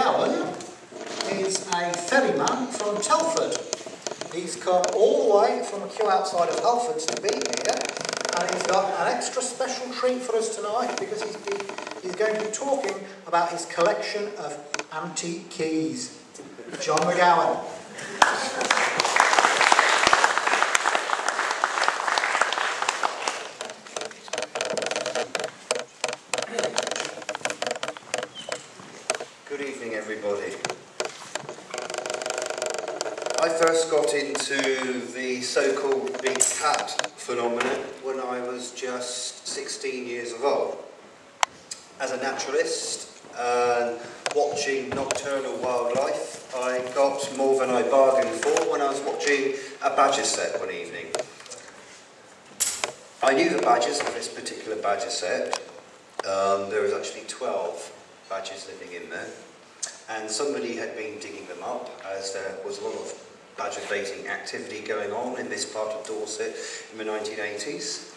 McGowan is a ferryman from Telford. He's come all the way from a queue outside of Telford to be here, and he's got an extra special treat for us tonight because he's going to be talking about his collection of antique keys. John McGowan. Good evening, everybody. I first got into the so-called big cat phenomenon when I was just 16 years of old. As a naturalist and watching nocturnal wildlife, I got more than I bargained for when I was watching a badger set one evening. I knew the badgers of this particular badger set. There was actually 12 badgers living in there, and somebody had been digging them up as there was a lot of badger baiting activity going on in this part of Dorset in the 1980s.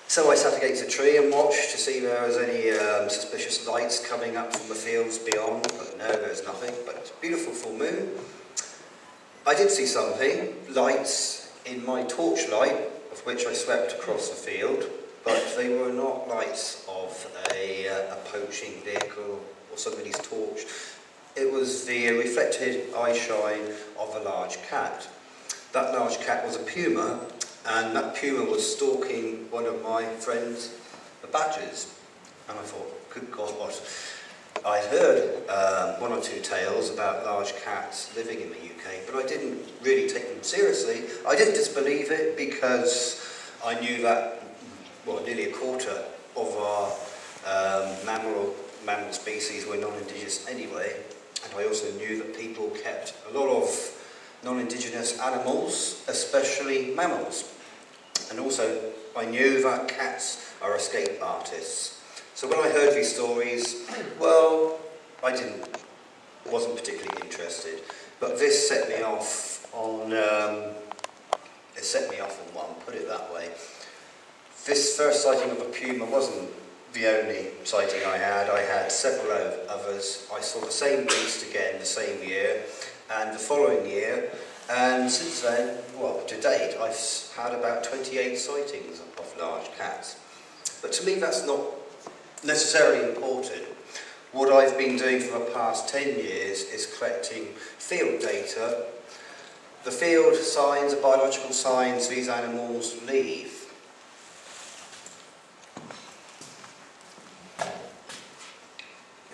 So I sat against a tree and watched to see if there was any suspicious lights coming up from the fields beyond, but no, there's nothing, but it's a beautiful full moon. I did see something, lights in my torchlight, of which I swept across the field, but they were not lights of a poaching vehicle or somebody's torch. It was the reflected eyeshine of a large cat. That large cat was a puma, and that puma was stalking one of my friends, the badgers. And I thought, good God, what? I'd heard one or two tales about large cats living in the UK, but I didn't really take them seriously. I didn't disbelieve it because I knew that, well, nearly a quarter of our mammal species were non-indigenous anyway, and I also knew that people kept a lot of non-indigenous animals, especially mammals. And also I knew that cats are escape artists. So when I heard these stories, well, I wasn't particularly interested, but this set me off on one, put it that way. This first sighting of a puma wasn't the only sighting I had. I had several others. I saw the same beast again the same year and the following year, and since then, well, to date, I've had about 28 sightings of large cats. But to me, that's not necessarily important. What I've been doing for the past 10 years is collecting field data, the field signs, the biological signs these animals leave.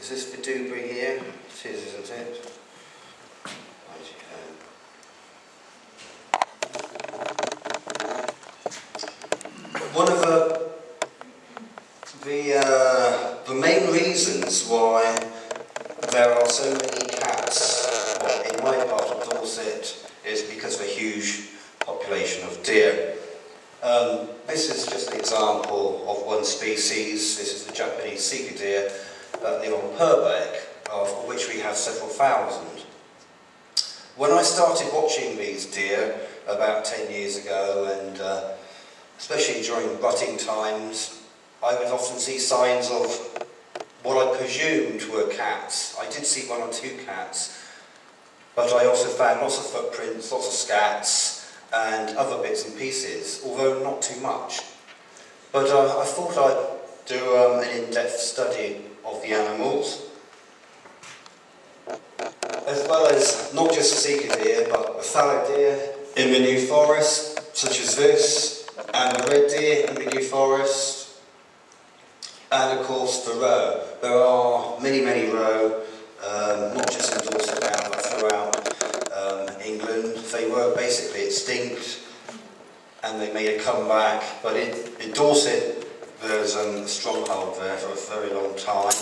Is this the debris here? It is, isn't it? One of the main reasons why there are so many cats in my part of Dorset is because of a huge population of deer. This is just an example of one species. This is the Japanese sika deer that live on Purbeck, of which we have several thousand. When I started watching these deer about 10 years ago, and especially during rutting times, I would often see signs of what I presumed were cats. I did see one or two cats, but I also found lots of footprints, lots of scats, and other bits and pieces, although not too much. But I thought I'd do an in-depth study of the animals, as well as not just sika deer, but the fallow deer in the New Forest, such as this, and the red deer in the New Forest, and of course the roe. There are many, many roe, not just in Dorset now, but throughout England. They were basically extinct, and they made a comeback, but in Dorset there's a stronghold there for a very long time.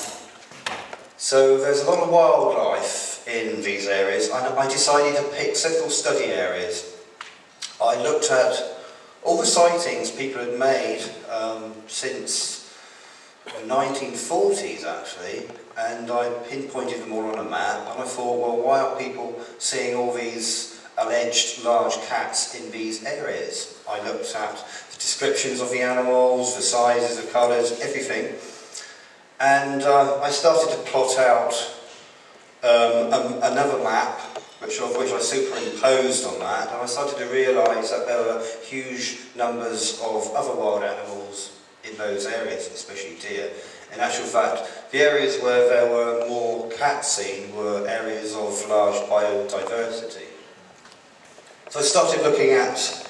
So there's a lot of wildlife in these areas, and I decided to pick several study areas. I looked at all the sightings people had made since the 1940s actually, and I pinpointed them all on a map, and I thought, well, why are people seeing all these alleged large cats in these areas? I looked at the descriptions of the animals, the sizes, the colours, everything, and I started to plot out another map, which I superimposed on that, and I started to realise that there were huge numbers of other wild animals in those areas, especially deer. In actual fact, the areas where there were more cats seen were areas of large biodiversity. So I started looking at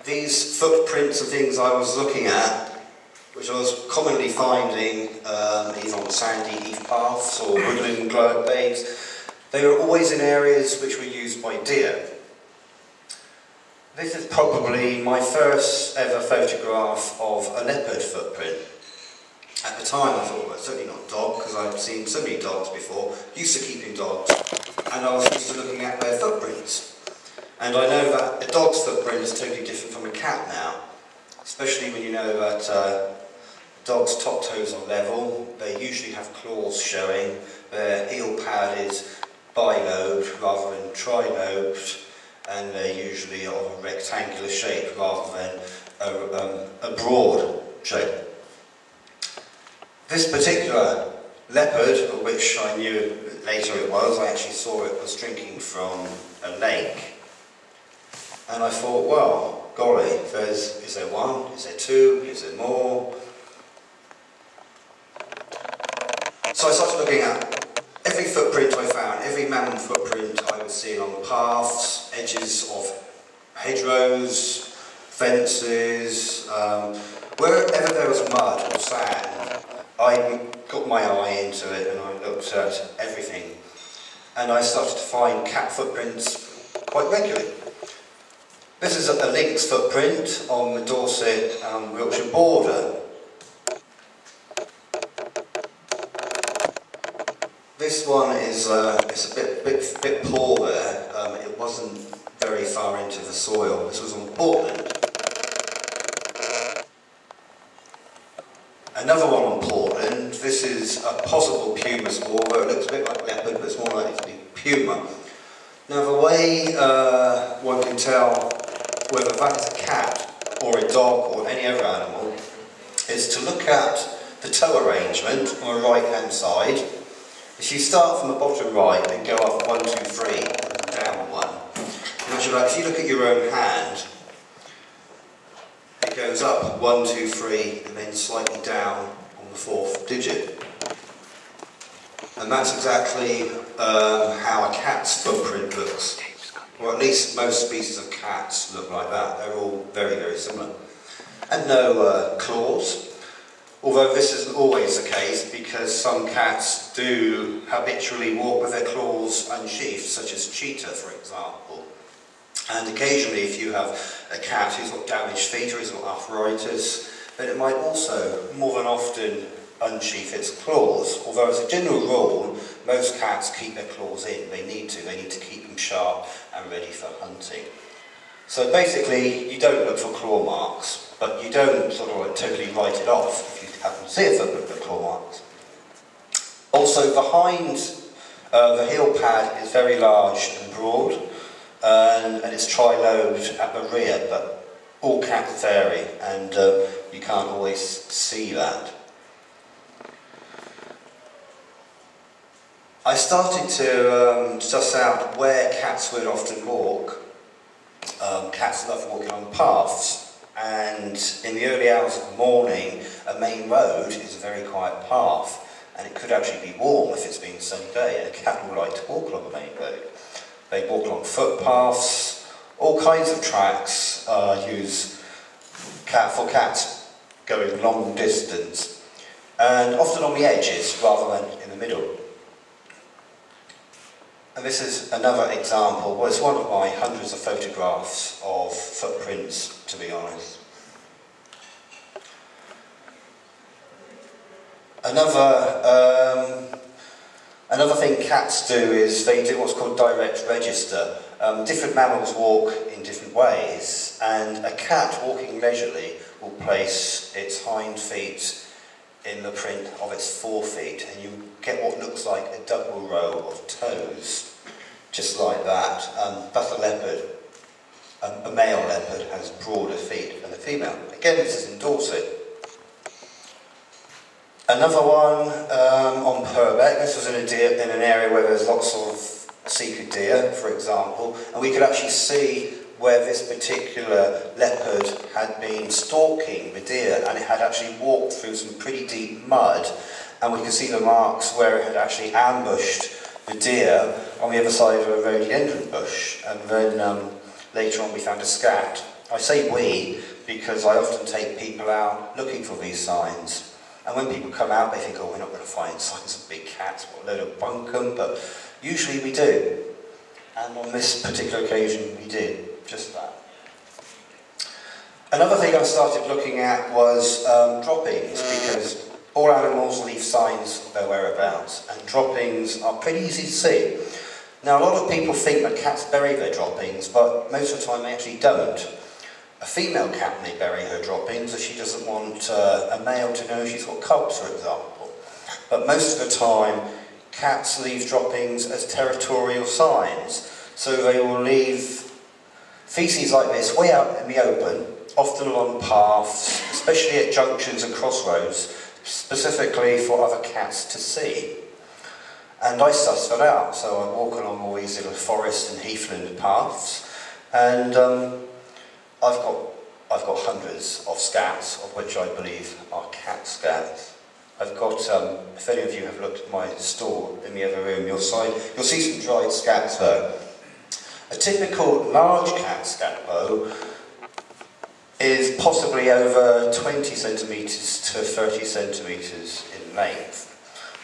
these footprints of things I was looking at, which I was commonly finding either on sandy heath paths or woodland glades. They were always in areas which were used by deer. This is probably my first ever photograph of a leopard footprint. At the time I thought, well, certainly not dog, because I'd seen so many dogs before, used to keeping dogs, and I was used to looking at their footprints. And I know that a dog's footprint is totally different from a cat now, especially when you know that dogs' top toes are level, they usually have claws showing, their heel pad is bilobed rather than trilobed, and they're usually of a rectangular shape rather than a broad shape. This particular leopard, of which I knew later it was, I actually saw it was drinking from a lake. And I thought, well, golly, is there one? Is there two? Is there more? So I started looking at every footprint I found, every mammal footprint I would see along paths, edges of hedgerows, fences, wherever there was mud or sand, I got my eye into it and I looked at everything. And I started to find cat footprints quite regularly. This is a lynx footprint on the Dorset-Wiltshire border. This one is a bit poor there. It wasn't very far into the soil. This was on Portland. Another one on Portland. This is a possible puma spoor, where it looks a bit like leopard, but it's more likely to be puma. Now the way one can tell whether that is a cat or a dog or any other animal is to look at the toe arrangement on the right hand side. If you start from the bottom right and go up 1, 2, 3 and down 1, if you look at your own hand, it goes up 1, 2, 3 and then slightly down on the 4th digit. And that's exactly how a cat's footprint looks. Or at least most species of cats look like that. They're all very, very similar. And no claws. Although this isn't always the case, because some cats do habitually walk with their claws unsheathed, such as cheetah, for example. And occasionally, if you have a cat who's got damaged feet or has got arthritis, then it might also, more than often, unsheath its claws. Although as a general rule, most cats keep their claws in. They need to keep them sharp and ready for hunting. So basically, you don't look for claw marks, but you don't sort of like totally write it off if you happen to see a footprint with claw marks. Also, behind the heel pad is very large and broad, and it's trilobed at the rear, but all cats vary, and you can't always see that. I started to suss out where cats would often walk. Cats love walking on paths, and in the early hours of the morning, a main road is a very quiet path, and it could actually be warm if it's been a sunny day, and a cat would like to walk along the main road. They walk along footpaths, all kinds of tracks used for cats going long distance, and often on the edges rather than in the middle. And this is another example, well, it's one of my hundreds of photographs of footprints, to be honest. Another thing cats do is they do what's called direct register. Different mammals walk in different ways, and a cat walking leisurely will place its hind feet in the print of its forefeet, and you get what looks like a double row of toes, just like that. That's a leopard. A male leopard has broader feet than a female. Again, this is in Dorset. Another one on Purbeck. This was in an area where there's lots of seeker deer, for example, and we could actually see where this particular leopard had been stalking the deer, and it had actually walked through some pretty deep mud, and we could see the marks where it had actually ambushed the deer on the other side of a rhododendron bush, and then later on we found a scat. I say we because I often take people out looking for these signs. And when people come out, they think, oh, we're not going to find signs of big cats, what a load of bunkum, but usually we do. And on this particular occasion, we did just that. Another thing I started looking at was droppings, because all animals leave signs of their whereabouts, and droppings are pretty easy to see. Now, a lot of people think that cats bury their droppings, but most of the time they actually don't. A female cat may bury her droppings if she doesn't want a male to know she's got cubs, for example. But most of the time, cats leave droppings as territorial signs. So they will leave feces like this way out in the open, often along paths, especially at junctions and crossroads, specifically for other cats to see. And I suss that out, so I walk along all these little forest and heathland paths, and I've got hundreds of scats, of which I believe are cat scats. I've got, if any of you have looked at my store in the other room, you'll see some dried scats though. A typical large cat scat though is possibly over 20 centimetres to 30 centimetres in length.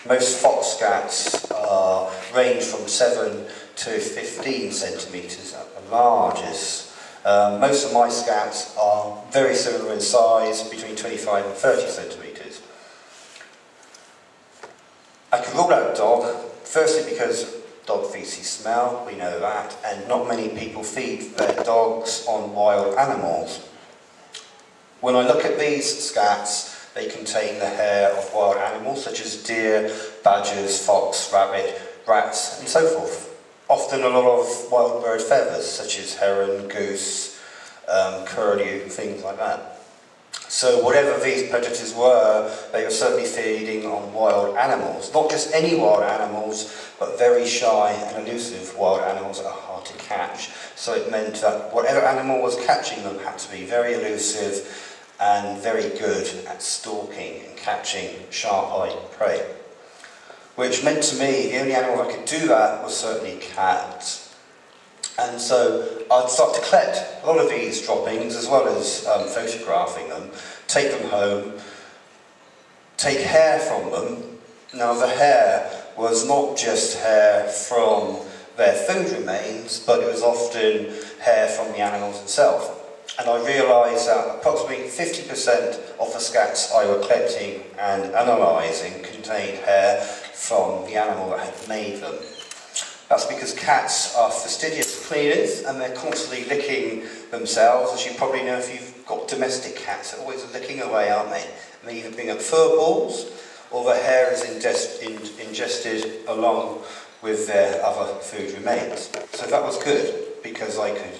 Most fox scats range from 7 to 15 centimetres at the largest. Most of my scats are very similar in size, between 25 and 30 centimetres. I can rule out dog, firstly because dog feces smell, we know that, and not many people feed their dogs on wild animals. When I look at these scats, they contain the hair of wild animals such as deer, badgers, fox, rabbit, rats, and so forth. Often a lot of wild bird feathers, such as heron, goose, curlew, things like that. So whatever these predators were, they were certainly feeding on wild animals. Not just any wild animals, but very shy and elusive wild animals that are hard to catch. So it meant that whatever animal was catching them had to be very elusive and very good at stalking and catching sharp-eyed prey. Which meant to me, the only animal that could do that was certainly cats. And so I'd start to collect a lot of these droppings, as well as photographing them, take them home, take hair from them. Now the hair was not just hair from their food remains, but it was often hair from the animals itself. And I realised that approximately 50% of the scats I were collecting and analysing contained hair from the animal that had made them. That's because cats are fastidious cleaners and they're constantly licking themselves. As you probably know if you've got domestic cats, they're always licking away, aren't they? And they either bring up fur balls or the hair is ingested along with their other food remains. So that was good because I could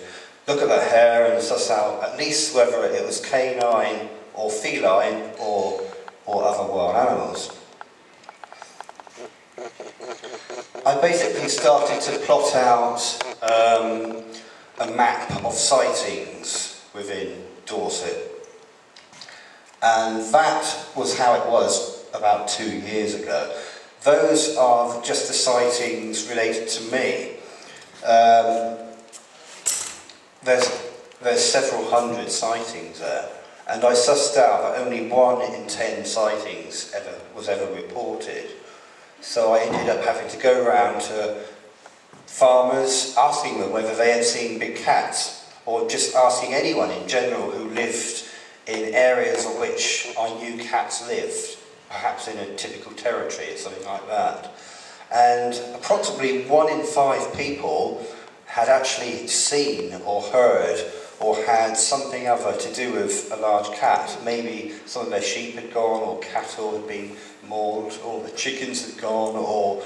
look at the hair and suss out at least whether it was canine or feline or other wild animals. I basically started to plot out a map of sightings within Dorset, and that was how it was about 2 years ago. Those are just the sightings related to me. There's several hundred sightings there, and I sussed out that only 1 in 10 sightings was ever reported. So I ended up having to go around to farmers, asking them whether they had seen big cats, or just asking anyone in general who lived in areas in which I knew cats lived, perhaps in a typical territory or something like that. And approximately 1 in 5 people had actually seen or heard or had something other to do with a large cat. Maybe some of their sheep had gone, or cattle had been mauled, or the chickens had gone, or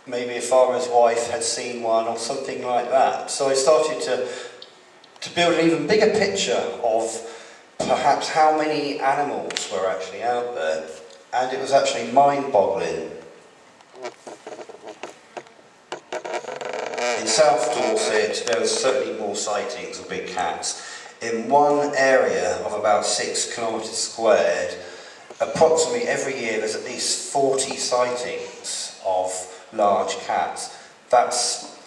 maybe a farmer's wife had seen one, or something like that. So I started to build an even bigger picture of perhaps how many animals were actually out there. and it was actually mind-boggling. In South Dorset, there was certainly more sightings of big cats. In one area of about 6 kilometres squared, approximately every year there's at least 40 sightings of large cats. That's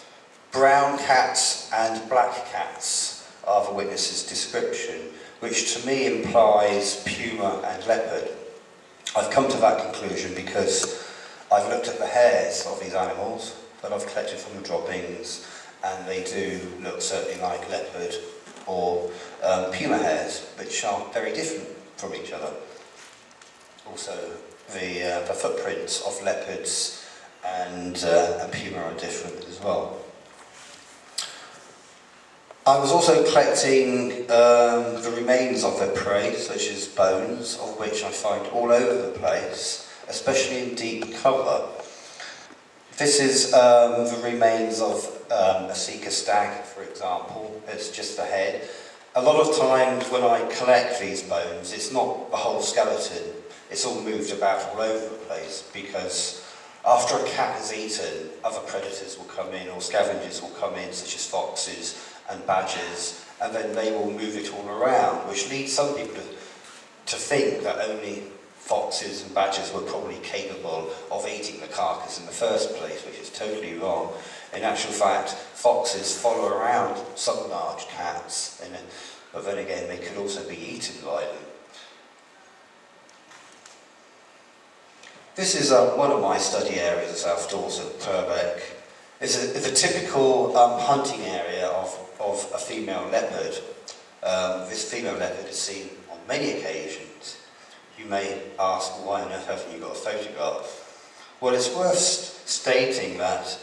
brown cats and black cats are the witness's description, which to me implies puma and leopard. I've come to that conclusion because I've looked at the hairs of these animals that I've collected from the droppings, and they do look certainly like leopard or puma hairs, which are very different from each other. Also, the footprints of leopards and puma are different as well. I was also collecting the remains of their prey, such as bones, of which I find all over the place, especially in deep cover. This is the remains of a Sika stag, for example. It's just the head. A lot of times when I collect these bones, it's not the whole skeleton. It's all moved about all over the place, because after a cat has eaten, other predators will come in, or scavengers will come in, such as foxes and badgers, and then they will move it all around, which leads some people to think that only foxes and badgers were probably capable of eating the carcass in the first place, which is totally wrong. In actual fact, foxes follow around some large cats, but then again they could also be eaten by them. This is one of my study areas of South Dorset, Purbeck. It's a typical hunting area of a female leopard. This female leopard is seen on many occasions. You may ask, why on earth haven't you got a photograph? Well, it's worth stating that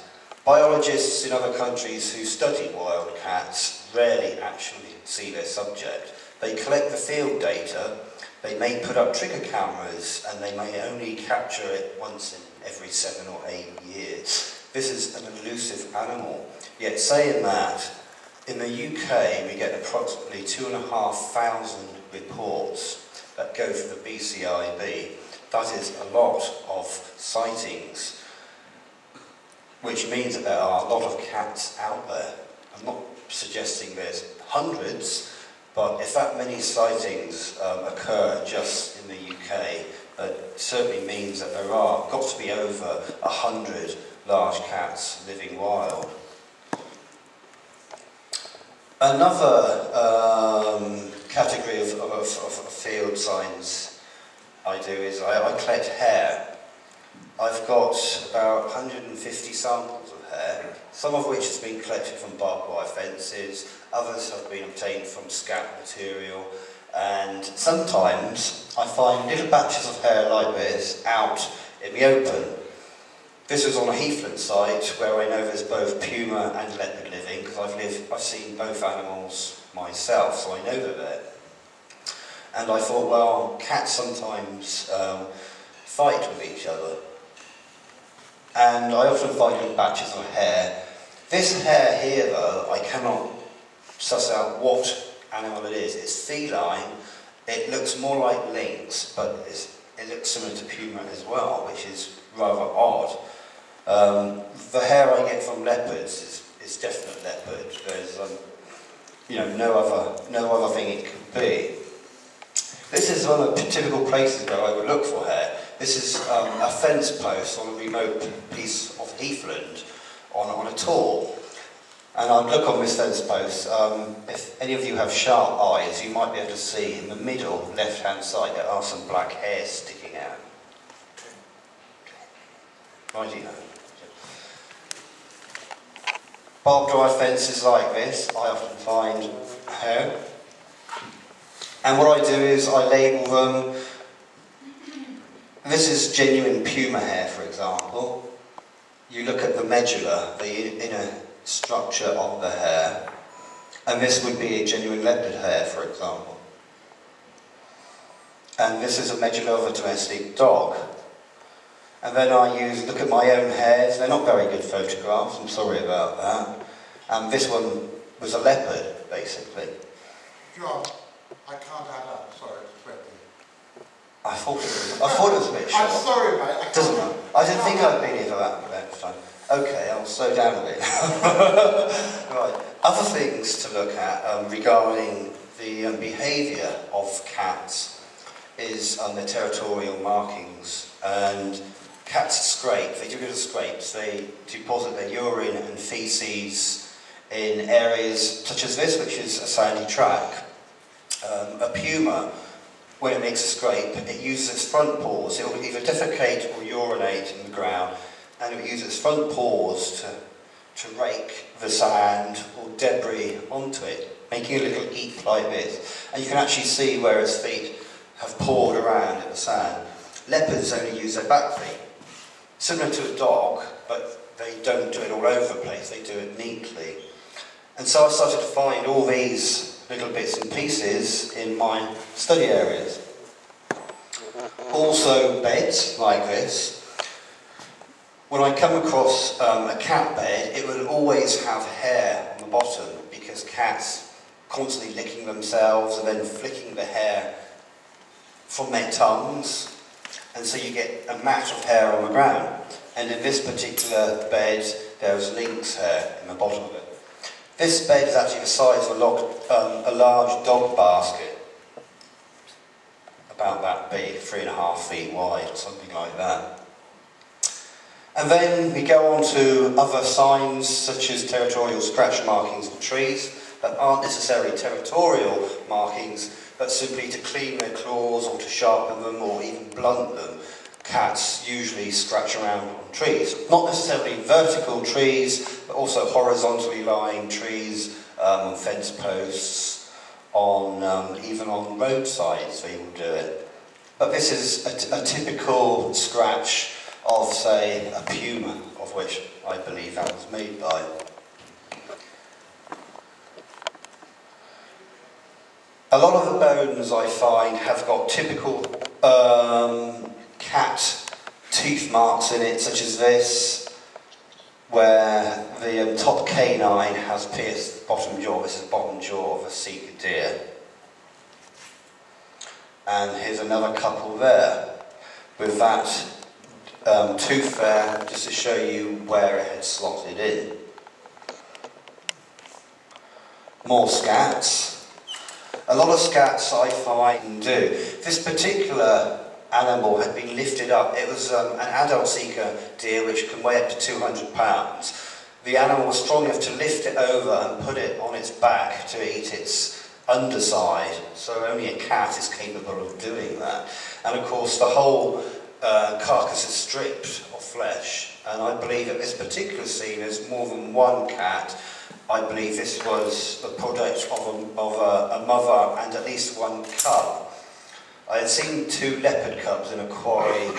biologists in other countries who study wild cats rarely actually see their subject. They collect the field data, they may put up trigger cameras, and they may only capture it once in every 7 or 8 years. This is an elusive animal. Yet saying that, in the UK we get approximately 2,500 reports that go for the BCIB. That is a lot of sightings, which means that there are a lot of cats out there. I'm not suggesting there's hundreds, but if that many sightings occur just in the UK, that certainly means that there are got to be over 100 large cats living wild. Another category of field signs I do is I collect hair. I've got about 150 samples of hair, some of which has been collected from barbed wire fences, others have been obtained from scat material, and sometimes I find little batches of hair like this out in the open. This was on a heathland site where I know there's both puma and leopard living, because I've seen both animals myself, so I know they're there. And I thought, well, cats sometimes fight with each other. And I often find little batches of hair. This hair here, though, I cannot suss out what animal it is. It's feline. It looks more like lynx, but it looks similar to puma as well, which is rather odd. The hair I get from leopards is definite leopard. There's no other thing it could be. This is one of the typical places where I would look for hair. This is a fence post on a remote piece of heathland on a tor. And I'd look on this fence post. If any of you have sharp eyes, you might be able to see in the middle left-hand side there are some black hairs sticking out. Righty-ho. Barbed wire fences like this, I often find hair. And what I do is I label them. This is genuine puma hair, for example. You look at the medulla, the inner structure of the hair, and this would be a genuine leopard hair, for example. And this is a medulla of a domestic dog. And then I look at my own hairs. They're not very good photographs, I'm sorry about that. And this one was a leopard, basically. John, I can't add up, sorry, it's 20. I thought it was a bit short. I'm sorry, mate. Doesn't matter. I didn't think I'd been here for that length of time. Okay, I'll slow down a bit. Right. Other things to look at regarding the behaviour of cats is their territorial markings. And cats scrape, they do good at scrapes, they deposit their urine and faeces in areas such as this, which is a sandy track. A puma, when it makes a scrape, it uses its front paws. It will either defecate or urinate in the ground, and it will use its front paws to rake the sand or debris onto it, making a little heap like this. And you can actually see where its feet have pawed around in the sand. Leopards only use their back feet. Similar to a dog, but they don't do it all over the place, they do it neatly. And so I started to find all these little bits and pieces in my study areas. Also beds like this. When I come across a cat bed, it will always have hair on the bottom because cats constantly licking themselves and then flicking the hair from their tongues, and so you get a mat of hair on the ground. And in this particular bed, there's lynx hair in the bottom of it. This bed is actually the size of a large dog basket, about that big, 3.5 feet wide, or something like that. And then we go on to other signs, such as territorial scratch markings on trees, that aren't necessarily territorial markings, but simply to clean their claws or to sharpen them or even blunt them. Cats usually scratch around on trees. Not necessarily vertical trees, but also horizontally lying trees, on fence posts, even on roadsides they will do it. But this is a typical scratch of, say, a puma, of which I believe that was made by. A lot of the bones I find have got typical cat teeth marks in it, such as this, where the top canine has pierced the bottom jaw. This is the bottom jaw of a Sika deer. And here's another couple there, with that tooth there, just to show you where it had slotted in. More scats. A lot of scats I find do. This particular animal had been lifted up. It was an adult Sika deer which can weigh up to 200 pounds. The animal was strong enough to lift it over and put it on its back to eat its underside. So only a cat is capable of doing that. And of course the whole carcass is stripped of flesh. And I believe at this particular scene there's more than one cat. I believe this was the product of a mother and at least one cub. I had seen 2 leopard cubs in a quarry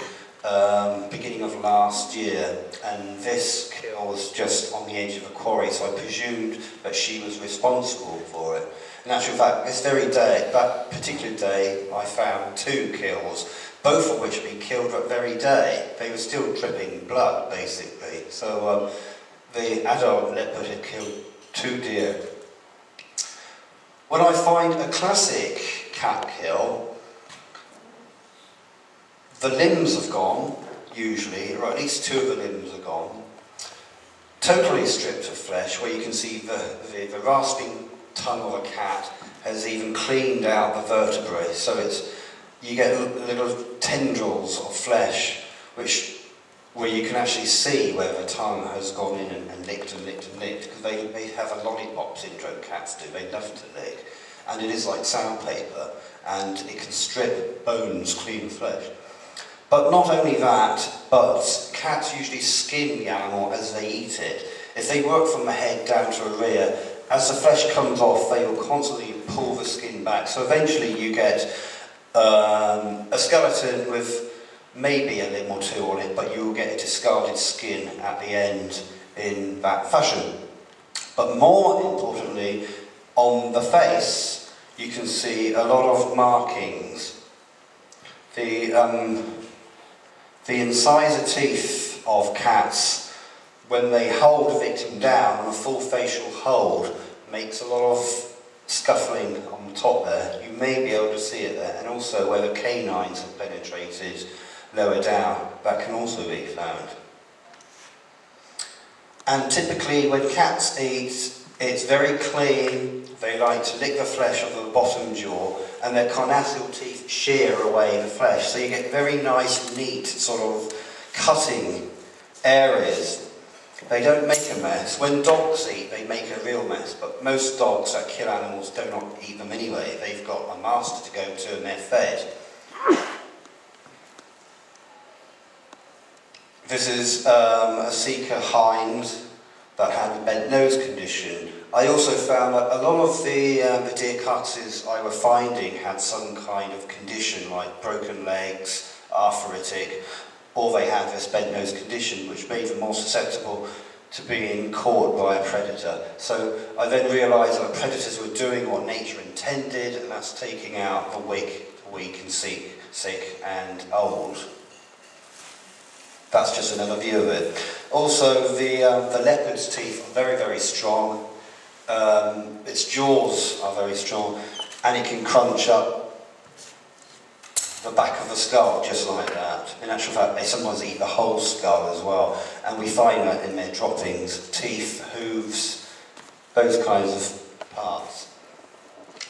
beginning of last year, and this kill was just on the edge of a quarry, so I presumed that she was responsible for it. In actual fact, this very day, that particular day, I found 2 kills, both of which had been killed that very day. They were still dripping blood, basically. So the adult leopard had killed 2 deer. When I find a classic cat kill, the limbs have gone, usually, or at least 2 of the limbs are gone. Totally stripped of flesh, where you can see the rasping tongue of a cat has even cleaned out the vertebrae, so you get little tendrils of flesh, where you can actually see where the tongue has gone in and licked and licked and licked, because they have a lollipop syndrome, cats do, they love to lick. And it is like sandpaper, and it can strip bones clean of flesh. But not only that, but cats usually skin the animal as they eat it. If they work from the head down to the rear, as the flesh comes off, they will constantly pull the skin back. So eventually you get a skeleton with maybe a limb or 2 on it, but you will get a discarded skin at the end in that fashion. But more importantly, on the face, you can see a lot of markings. The incisor teeth of cats, when they hold a victim down, and a full facial hold makes a lot of scuffling on the top there, you may be able to see it there, and also where the canines have penetrated lower down, that can also be found. And typically when cats eat, it's very clean. They like to lick the flesh off the bottom jaw, and their carnassial teeth shear away the flesh, so you get very nice, neat sort of cutting areas. They don't make a mess. When dogs eat, they make a real mess, but most dogs that kill animals do not eat them anyway. They've got a master to go to and they're fed. This is a Sika hind that had a bent nose condition. I also found that a lot of the deer carcasses I were finding had some kind of condition, like broken legs, arthritic, or they had this bent nose condition, which made them more susceptible to being caught by a predator. So I then realised that predators were doing what nature intended, and that's taking out the weak and sick and old. That's just another view of it. Also, the leopard's teeth are very, very strong. Its jaws are very strong, and it can crunch up the back of the skull just like that. In actual fact, they sometimes eat the whole skull as well, and we find that in their droppings: teeth, hooves, those kinds of parts.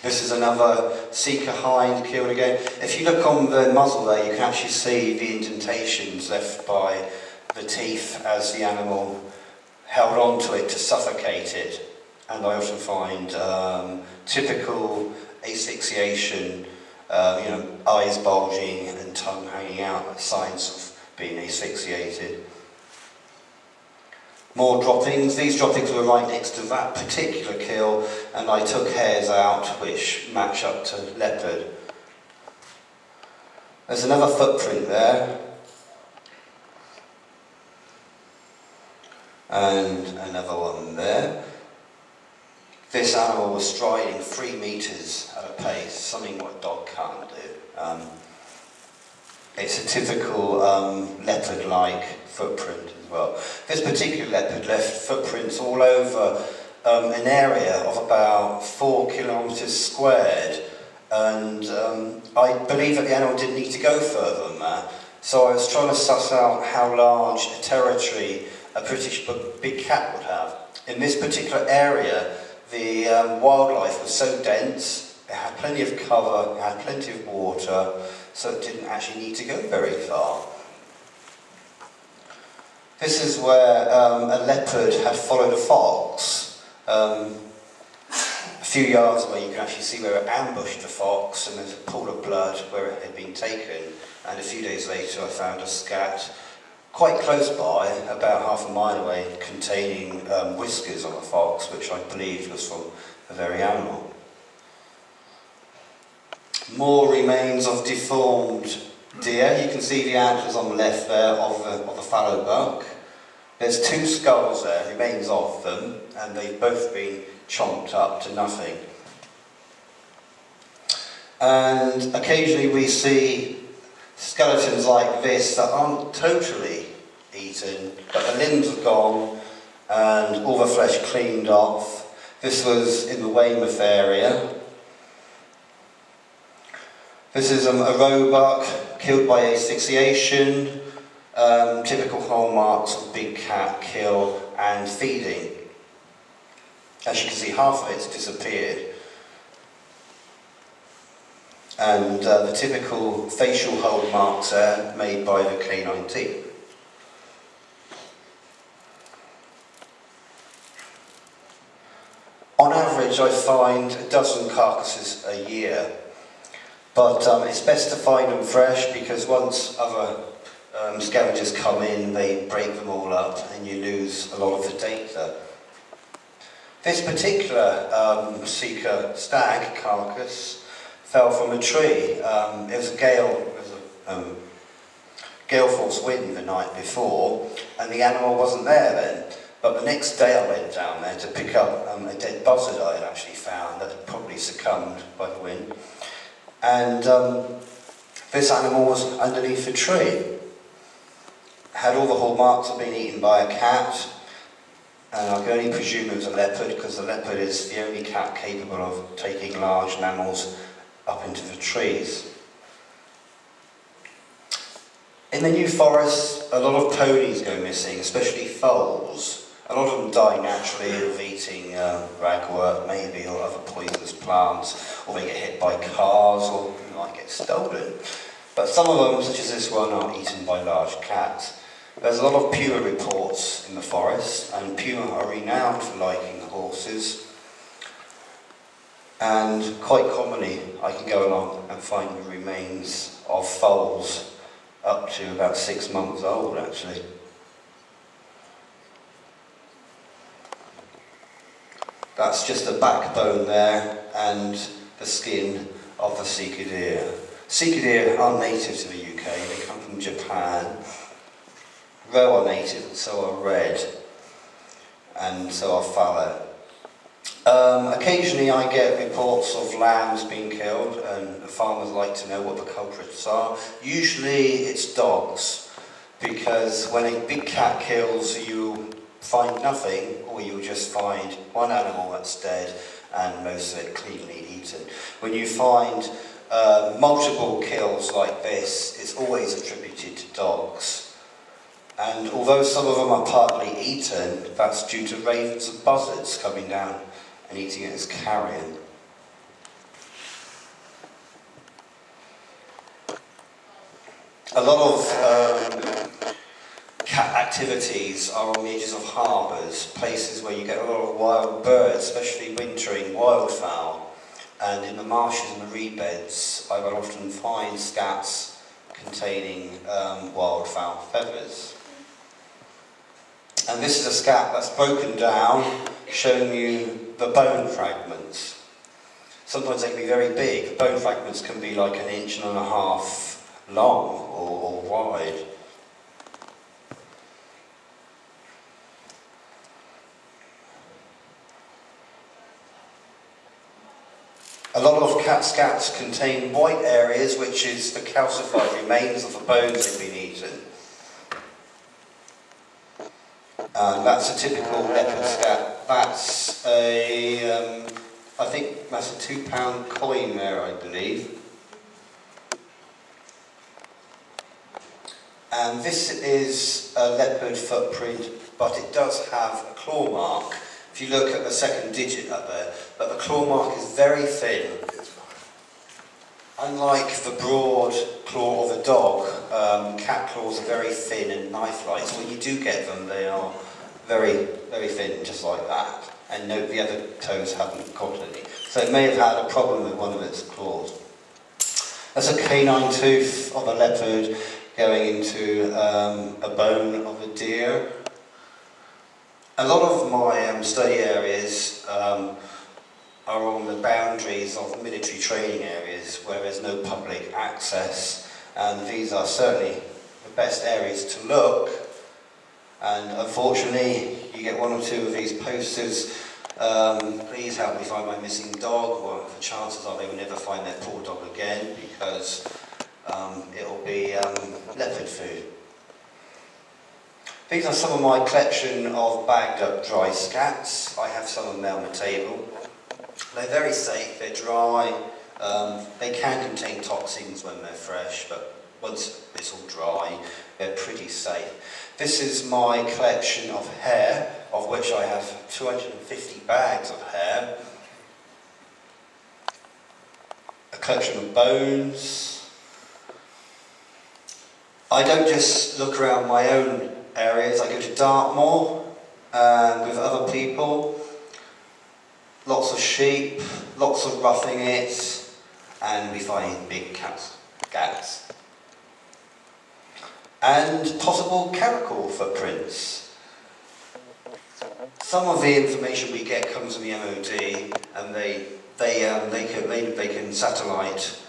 This is another Sika hind killed again. If you look on the muzzle there, you can actually see the indentations left by the teeth as the animal held on to it to suffocate it. And I often find typical asphyxiation, eyes bulging and tongue hanging out, signs of being asphyxiated. More droppings. These droppings were right next to that particular kill, and I took hairs out which match up to leopard. There's another footprint there, and another one there. This animal was striding 3 meters at a pace, something what a dog can't do. It's a typical leopard-like footprint as well. This particular leopard left footprints all over an area of about 4 kilometres squared, and I believe that the animal didn't need to go further than that. So I was trying to suss out how large a territory a British big cat would have. In this particular area, the wildlife was so dense, it had plenty of cover, it had plenty of water, so it didn't actually need to go very far. This is where a leopard had followed a fox. A few yards away you can actually see where it ambushed the fox, and there's a pool of blood where it had been taken. And a few days later I found a scat quite close by, about half a mile away, containing whiskers on a fox, which I believed was from the very animal. More remains of deformed deer. You can see the antlers on the left there of the fallow buck. There's 2 skulls there, remains of them, and they've both been chomped up to nothing. And occasionally we see skeletons like this that aren't totally eaten, but the limbs are gone and all the flesh cleaned off. This was in the Weymouth area. This is a roebuck killed by asphyxiation, typical hallmarks of big cat kill and feeding. As you can see, half of it's disappeared. And the typical facial hold marks there made by the canine teeth. On average, I find a dozen carcasses a year, but it's best to find them fresh, because once other scavengers come in, they break them all up and you lose a lot of the data. This particular Sika stag carcass fell from a tree. It was a gale force wind the night before, and the animal wasn't there then. But the next day I went down there to pick up a dead buzzard I had actually found that had probably succumbed by the wind. And this animal was underneath a tree. Had all the hallmarks of being eaten by a cat. And I can only presume it was a leopard, because the leopard is the only cat capable of taking large mammals up into the trees. In the New Forest, a lot of ponies go missing, especially foals. A lot of them die naturally of eating ragwort, maybe, or other poisonous plants, or they get hit by cars, or they might get stolen. But some of them, such as this one, are eaten by large cats. There's a lot of puma reports in the forest, and puma are renowned for liking horses. And quite commonly, I can go along and find the remains of foals up to about 6 months old, actually. That's just the backbone there and the skin of the sika deer. Sika deer aren't native to the UK, they come from Japan. Roe are native, and so are red, and so are fallow. Occasionally I get reports of lambs being killed, and the farmers like to know what the culprits are. Usually it's dogs, because when a big cat kills, you find nothing, or you'll just find one animal that's dead and most of it cleanly eaten. When you find multiple kills like this, it's always attributed to dogs. And although some of them are partly eaten, that's due to ravens and buzzards coming down and eating it as carrion. A lot of cat activities are on the edges of harbours, places where you get a lot of wild birds, especially wintering wildfowl. And in the marshes and the reed beds, I will often find scats containing wildfowl feathers. And this is a scat that's broken down, showing you the bone fragments. Sometimes they can be very big. The bone fragments can be like 1.5 inches long or wide. A lot of cat scats contain white areas, which is the calcified remains of the bones they've been eaten. And that's a typical leopard scat. That's a, I think that's a £2 coin there, I believe. And this is a leopard footprint, but it does have a claw mark. If you look at the second digit up there, but the claw mark is very thin. Unlike the broad claw of a dog, cat claws are very thin and knife-like. So when you do get them, they are very, very thin, just like that. And note the other toes haven't got any. So it may have had a problem with one of its claws. That's a canine tooth of a leopard going into a bone of a deer. A lot of my study areas are on the boundaries of military training areas where there's no public access, and these are certainly the best areas to look. And unfortunately, you get 1 or 2 of these posters, please help me find my missing dog. Well, the chances are they will never find their poor dog again, because it'll be leopard food. These are some of my collection of bagged up dry scats. I have some of them on the table. They're very safe, they're dry, they can contain toxins when they're fresh, but once it's all dry, they're pretty safe. This is my collection of hair, of which I have 250 bags of hair. A collection of bones. I don't just look around my own areas, I go to Dartmoor and with other people. Lots of sheep, lots of roughing it, and we find big cats. And possible caracal footprints. Some of the information we get comes from the MOD, and they can satellite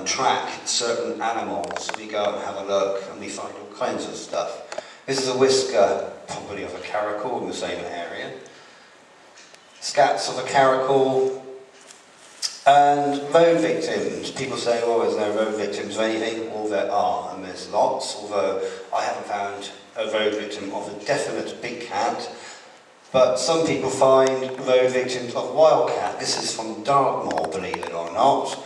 track certain animals. We go out and have a look, and we find all kinds of stuff. This is a whisker, probably of a caracal in the same area. Scats of a caracal, and road victims. People say, oh, there's no road victims or anything. Well, there are, and there's lots, although I haven't found a road victim of a definite big cat. But some people find road victims of wildcat. This is from Dartmoor, believe it or not.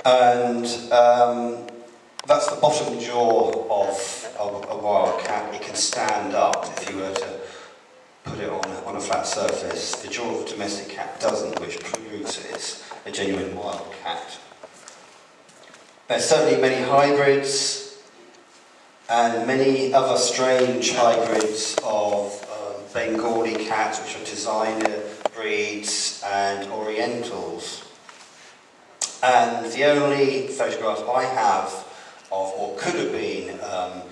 And that's the bottom jaw of a wildcat. It can stand up if you were to put it on a flat surface. The jaw of a domestic cat doesn't, which proves it's a genuine wildcat. There's certainly many hybrids and many other strange hybrids of Bengali cats, which are designer breeds and orientals. And the only photograph I have of what could have been a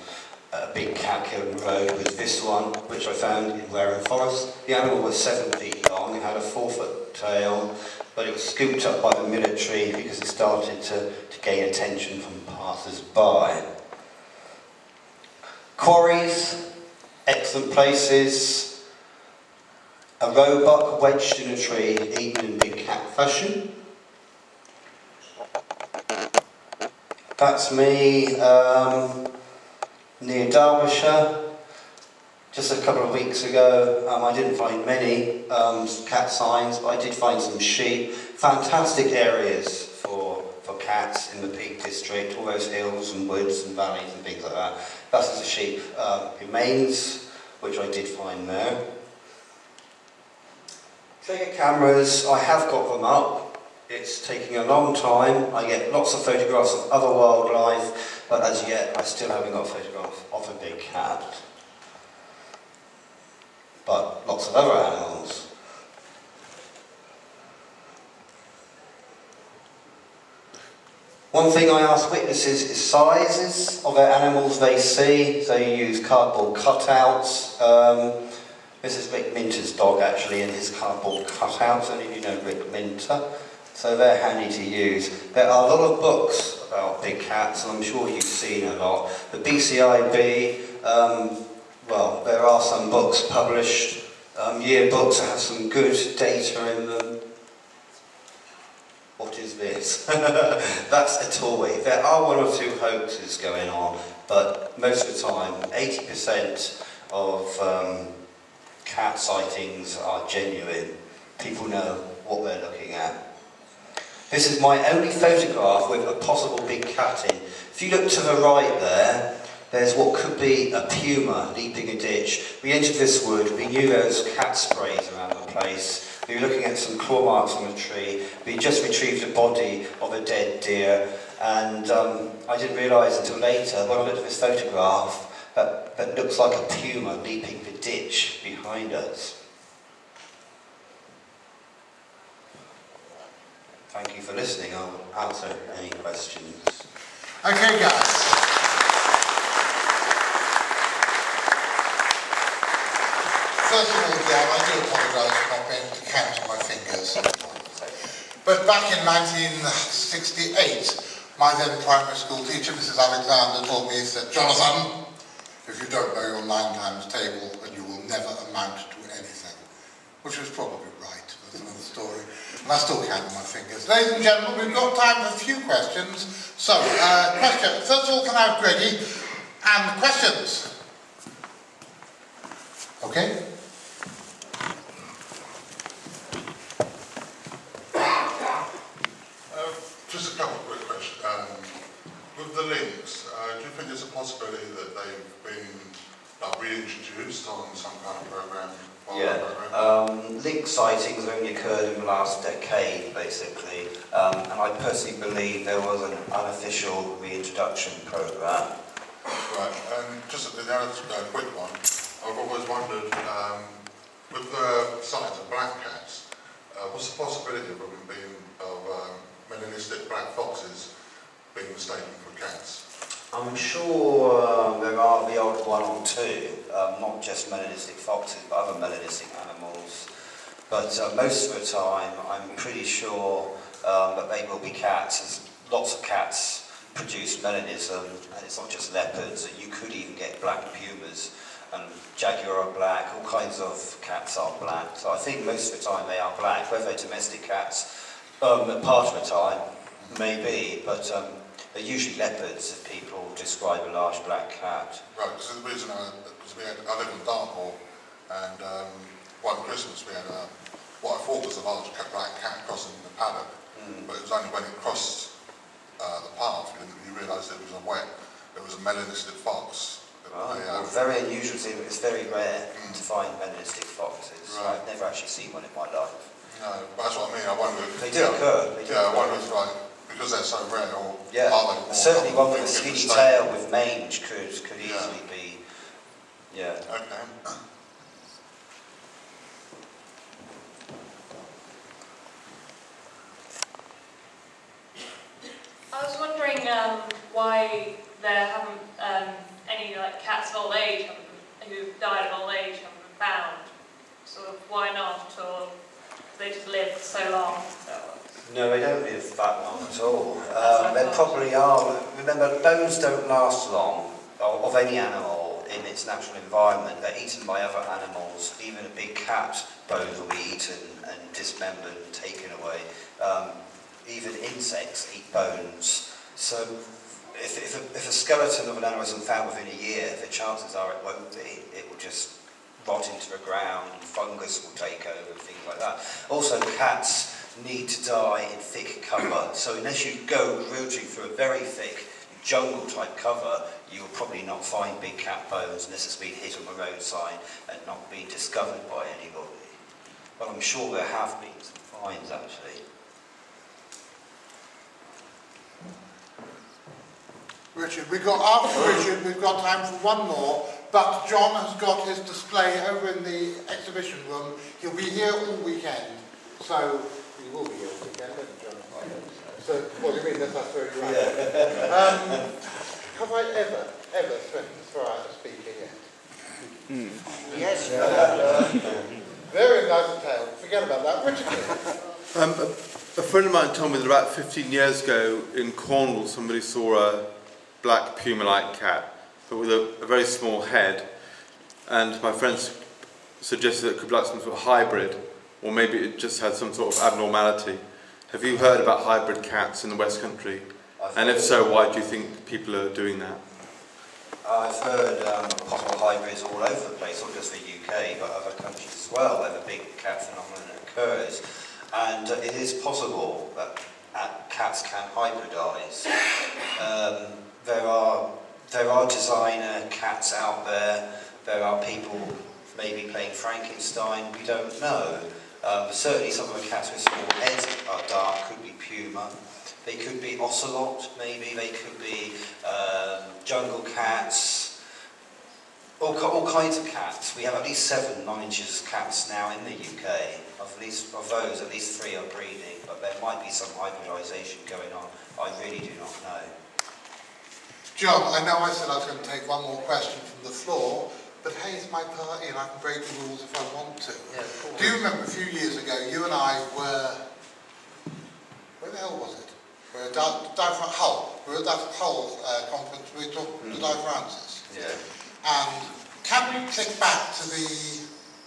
big cat killed on the road was this one, which I found in Wareham Forest. The animal was 7 feet long, it had a 4-foot tail, but it was scooped up by the military because it started to gain attention from passers-by. Quarries, excellent places. A roebuck wedged in a tree, eaten in big cat fashion. That's me near Derbyshire. Just a couple of weeks ago, I didn't find many cat signs, but I did find some sheep. Fantastic areas for cats in the Peak District, all those hills and woods and valleys and things like that. That's the sheep remains, which I did find there. Take cameras, I have got them up. It's taking a long time. I get lots of photographs of other wildlife, but as yet I still haven't got a photograph of a big cat. But lots of other animals. One thing I ask witnesses is sizes of their animals they see. So you use cardboard cutouts. This is Rick Minter's dog actually, and his cardboard cutouts, only you know Rick Minter. So they're handy to use. There are a lot of books about big cats, and I'm sure you've seen a lot. The BCIB, well, there are some books published, yearbooks that have some good data in them. What is this? That's a toy. There are one or two hoaxes going on, but most of the time, 80% of cat sightings are genuine. People know what they're looking at. This is my only photograph with a possible big cat in. If you look to the right there, there's what could be a puma leaping a ditch. We entered this wood, we knew there was cat sprays around the place. We were looking at some claw marks on a tree. We just retrieved the body of a dead deer, and I didn't realise until later, when I looked at this photograph, that looks like a puma leaping the ditch behind us. Thank you for listening. I'll answer any questions. Okay, guys. First of all, Jan, I do apologise for not being able to count on my fingers. But back in 1968, my then primary school teacher, Mrs. Alexander, told me, said, "Jonathan, if you don't know your 9 times table, then you will never amount to anything." Which was probably right. That's another story. And I still count on my fingers. Ladies and gentlemen, we've got time for a few questions. So, question. First of all, can I have Greggy? And questions? Okay. Just a couple of quick questions. With the links, do you think there's a possibility that they've been reintroduced on some kind of program? Link sightings only occurred in the last decade, basically, and I personally believe there was an unofficial reintroduction program. Right, and just the other quick one, I've always wondered, with the sightings of black cats, what's the possibility of them being melanistic black foxes being mistaken for cats? I'm sure there are the odd one or two, not just melanistic foxes, but other melanistic animals. But most of the time, I'm pretty sure that they will be cats, as lots of cats produce melanism, and it's not just leopards. You could even get black pumas, and jaguar are black, all kinds of cats are black. So I think most of the time they are black, whether they're domestic cats, part of the time, maybe, but they're usually leopards if people describe a large black cat. Right, so the reason I live in Dartmoor, And one Christmas we had what I thought was a large black cat crossing the paddock, but it was only when it crossed the path you realised it was a melanistic fox. Well, very unusual to see, but it's very rare to find melanistic foxes. Right. I've never actually seen one in my life. No, but that's what I mean. I wonder if they do occur. I wonder if because they're so rare, or yeah, are they more certainly one with a skinny tail with mange could easily be. Yeah. Okay. I was wondering why there haven't any cats of old age who've died of old age haven't been found. Sort of why not, or they just lived so long. So. No, they don't live that long at all. There probably are. Remember, bones don't last long of any animal in its natural environment. They're eaten by other animals. Even a big cat, bones will be eaten and dismembered and taken away. Even insects eat bones. So if a skeleton of an animal isn't found within a year, the chances are it won't be. It will just rot into the ground, and fungus will take over and things like that. Also, cats need to die in thick cover. So unless you go rooting through a very thick jungle type cover, you will probably not find big cat bones unless it's been hit on the roadside and not been discovered by anybody. But I'm sure there have been some finds actually. Richard, we've got time for one more, but John has got his display over in the exhibition room. He'll be here all weekend, so he will be here all weekend, won't he, John? So, what do you mean? That's very right. Yeah. Have I ever threatened to throw out a speaker yet? Yes. Very nice tale. Forget about that. Richard. A friend of mine told me that about 15 years ago in Cornwall somebody saw a black puma-like cat, but with a very small head, and my friends suggested it could be like some sort of hybrid, or maybe it just had some sort of abnormality. Have you heard about hybrid cats in the West Country? And if so, why do you think people are doing that? I've heard possible hybrids all over the place, not just the UK, but other countries as well, where the big cat phenomenon occurs. And it is possible that cats can hybridise. There are designer cats out there. There are people maybe playing Frankenstein. We don't know. Certainly, some of the cats with small heads are dark. Could be puma. They could be ocelot. Maybe they could be jungle cats. All kinds of cats. We have at least 7 non-indigenous cats now in the UK. Of those, at least 3 are breeding, but there might be some hybridisation going on. I really do not know. John, I know I said I was going to take one more question from the floor, but hey, it's my party and I can break the rules if I want to. Yeah, of course. Do you remember a few years ago, you and I were... Where the hell was it? We were at Hull. We were at that Hull conference. We talked to Di Francis. Yeah. And can we click back to the...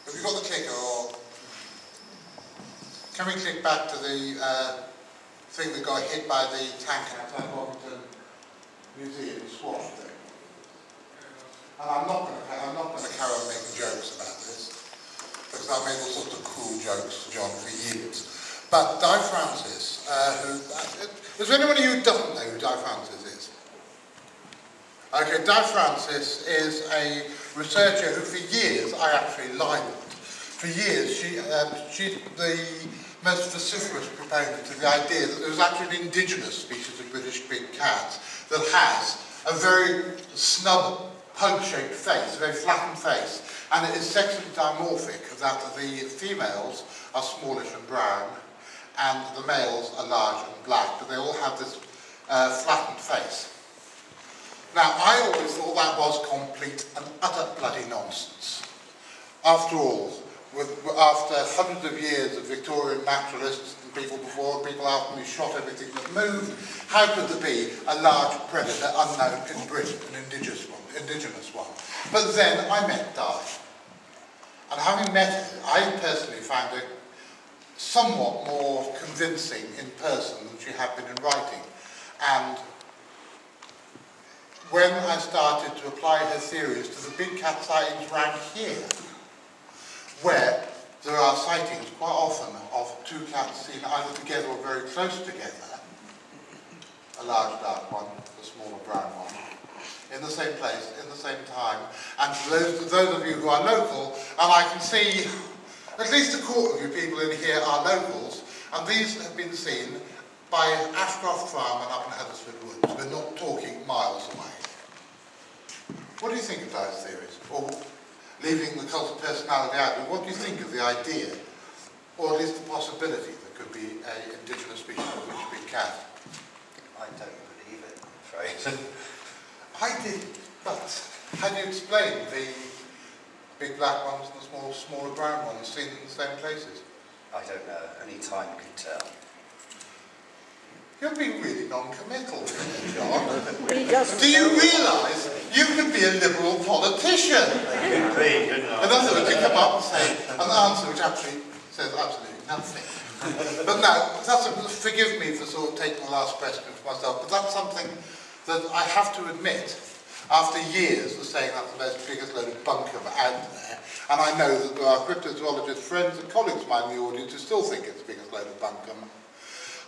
Have you got the clicker or... Can we click back to the thing that got hit by the tank outside Washington Museum swamp thing? And I'm not going to carry on making jokes about this, because I've made all sorts of cruel jokes, John, for years. But Di Francis, is there anyone who doesn't know who Di Francis is? Okay, Di Francis is a researcher who for years I actually libelled. For years, she's the most vociferous proponent of the idea that there was actually an indigenous species of British big cat that has a very snub, pug-shaped face, a very flattened face, and it is sexually dimorphic, that the females are smallish and brown, and the males are large and black, but they all have this flattened face. Now, I always thought that was complete and utter bloody nonsense. After all, after hundreds of years of Victorian naturalists and people before, people after me shot everything that moved, how could there be a large predator unknown in Britain, an indigenous one? But then I met Di. And having met her, I personally found her somewhat more convincing in person than she had been in writing. And when I started to apply her theories to the big cat sightings around here, where there are sightings quite often of two cats seen either together or very close together, a large dark one, a smaller brown one, in the same place, in the same time. And for those of you who are local, and I can see at least a quarter of you people in here are locals, and these have been seen by Ashcroft Farm and up in Huddersfield Woods. We're not talking miles away. What do you think of those theories? Or leaving the cult of personality out, what do you think of the idea, or at least the possibility that could be an indigenous species of which big cat? I don't believe it, I'm afraid. I did, but how do you explain the big black ones and the smaller brown ones seen in the same places? I don't know, only time can tell. You're being really non-committal, John. He doesn't Do you know. realise you could be a Liberal politician? Could be, couldn't I? In other words, you come up and say an answer which actually says absolutely nothing. But no, forgive me for sort of taking the last question for myself, but that's something that I have to admit, after years of saying that's the most biggest load of bunkum out there, and I know that there are cryptozoologist friends and colleagues of mine in the audience who still think it's the biggest load of bunkum,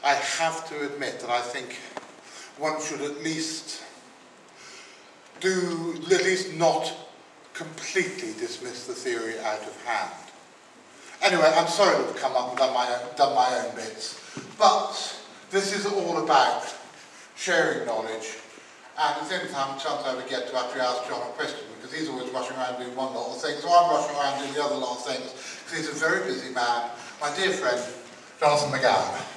I have to admit that I think one should at least not completely dismiss the theory out of hand. Anyway, I'm sorry to have come up and done my own bits, but this is all about sharing knowledge, and at the same time, a chance I ever get to actually ask John a question, because he's always rushing around doing one lot of things, so I'm rushing around doing the other lot of things, because he's a very busy man. My dear friend, Jonathan McGowan.